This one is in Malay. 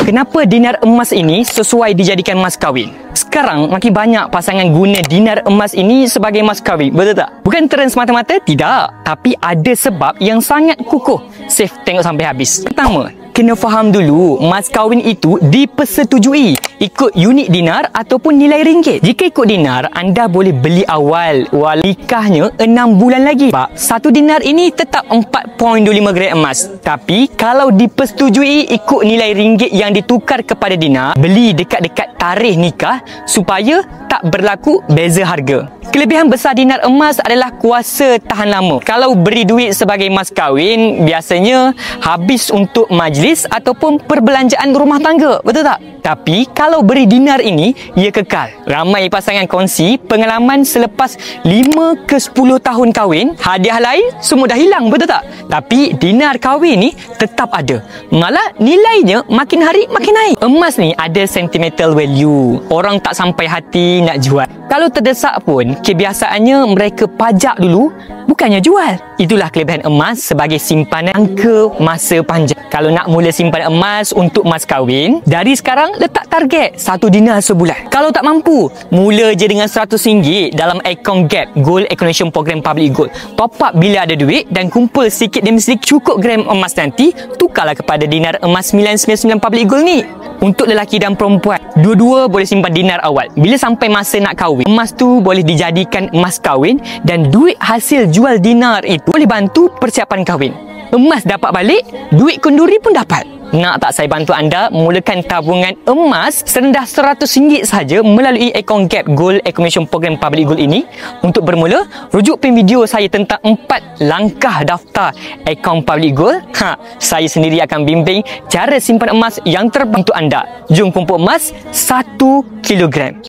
Kenapa dinar emas ini sesuai dijadikan mas kahwin? Sekarang makin banyak pasangan guna dinar emas ini sebagai mas kahwin, betul tak? Bukan trend semata-mata, tidak. Tapi ada sebab yang sangat kukuh. Safe, tengok sampai habis. Pertama, kena faham dulu, mas kahwin itu dipersetujui ikut unit dinar ataupun nilai ringgit. Jika ikut dinar, anda boleh beli awal walau nikahnya 6 bulan lagi. Sebab 1 dinar ini tetap 4.25 gram emas. Tapi kalau dipersetujui ikut nilai ringgit yang ditukar kepada dinar, beli dekat-dekat tarikh nikah supaya tak berlaku beza harga. Kelebihan besar dinar emas adalah kuasa tahan lama. Kalau beri duit sebagai mas kahwin, biasanya habis untuk majlis ataupun perbelanjaan rumah tangga, betul tak? Tapi kalau beri dinar ini, ia kekal. Ramai pasangan kongsi pengalaman selepas 5 ke 10 tahun kahwin, hadiah lain semua dah hilang, betul tak? Tapi dinar kahwin ni tetap ada. Malah nilainya makin hari makin naik. Emas ni ada sentimental value. Orang tak sampai hati nak jual. Kalau terdesak pun, kebiasaannya mereka pajak dulu, bukannya jual. Itulah kelebihan emas sebagai simpanan jangka masa panjang. Kalau nak mula simpan emas untuk mas kahwin, dari sekarang letak target 1 dinar sebulan. Kalau tak mampu, mula je dengan RM100 dalam akaun GAP, Gold Accumulation Program Public Gold. Top up bila ada duit dan kumpul sikit demi sikit cukup gram emas nanti, tukarlah kepada dinar emas 999 Public Gold ni. Untuk lelaki dan perempuan, dua-dua boleh simpan dinar awal. Bila sampai masa nak kahwin, emas tu boleh dijadikan emas kahwin dan duit hasil jual dinar itu boleh bantu persiapan kahwin. Emas dapat balik, duit kenduri pun dapat. Nak tak saya bantu anda mulakan tabungan emas serendah RM100 saja melalui akaun GAP, Gold Accumulation Program Public Gold ini. Untuk bermula, rujuk pin video saya tentang 4 langkah daftar akaun Public Gold. Saya sendiri akan bimbing cara simpan emas yang terbaik untuk anda. Jom kumpul emas 1 kilogram.